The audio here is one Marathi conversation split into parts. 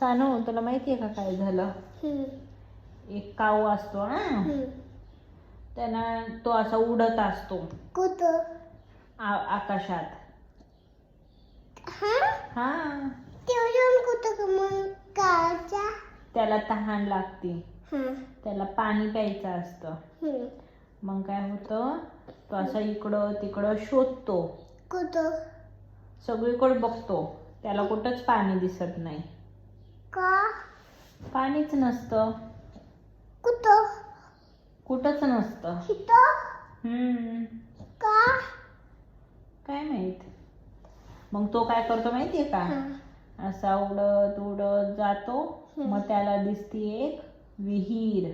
सानू तुला माहितीये का काय झालं? एक काऊ असतो ना, त्यांना तो असा उडत असतो कुठं? आकाशात. हा त्याला तहान लागते, त्याला पाणी प्यायचं असतं. मग काय होतं, तो असा इकडं तिकडं शोधतो, सगळीकडे बघतो, त्याला कुठंच पाणी दिसत नाही. पाणीच नसतं, कुठंच नसतं. काय माहित. मग तो काय करतो माहितीये का, असा उडत उडत जातो. मग त्याला दिसती एक विहीर.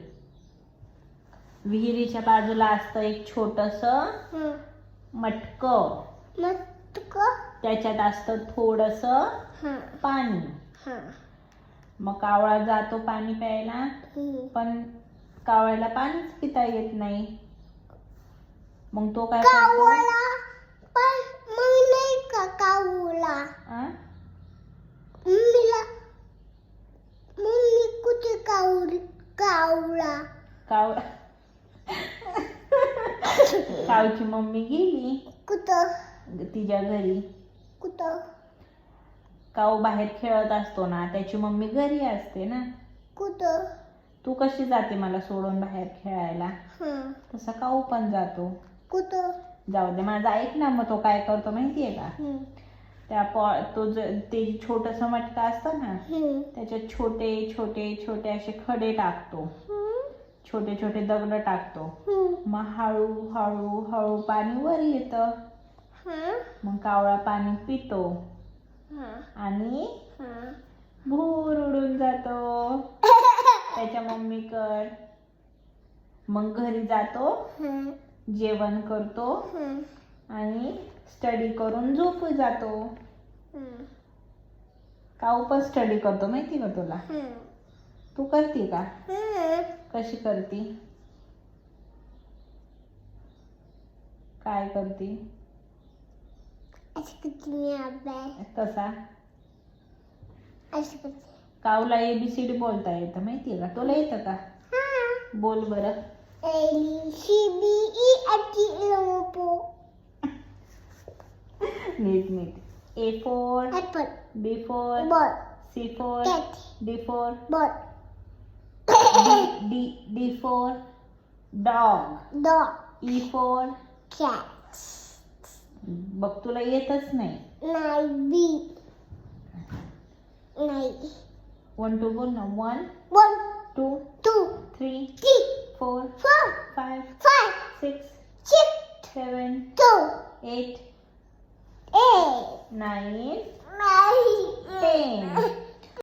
विहिरीच्या बाजूला असतं एक छोटस मटकं, त्याच्यात असतं थोडस पाणी. मग कावळा जातो पाणी प्यायला, पण कावळ्याला पाणीच पिता येत नाही. मग तो काय करतो, कावची मम्मी गेली तिच्या घरी. काऊ बाहेर खेळत असतो ना, त्याची मम्मी घरी असते ना. तू कशी जाते मला सोडून बाहेर खेळायला, तसा काऊ पण जातो. जाऊ दे, माझा ऐक ना. मग तो काय करतो माहितीये का, ते छोटस मटका असतं ना, त्याच्यात छोटे छोटे छोटे असे खडे टाकतो, छोटे छोटे दगड टाकतो. मग हळू हळू हळू पाणी वर येतं. मग कावळा पाणी पितो आणि भूर उडून जातो त्याच्या मम्मीकड. मग घरी जातो, जेवण करतो आणि स्टडी करून झोपू जातो. काऊ पण स्टडी करतो माहिती का तुला? तू करते का? कशी करती? काय करती? कसा? काऊला ABCD बोलता येतं माहितीये का? तुला येतं का? बोल बरं. नीट नीट. A for apple, B for ball, C for cat, D for ball, D for dog, E for cat. बघ तुला येतच नाही. 1 2 बोल ना. 1 2 3 4 5 6 7 8 9 10.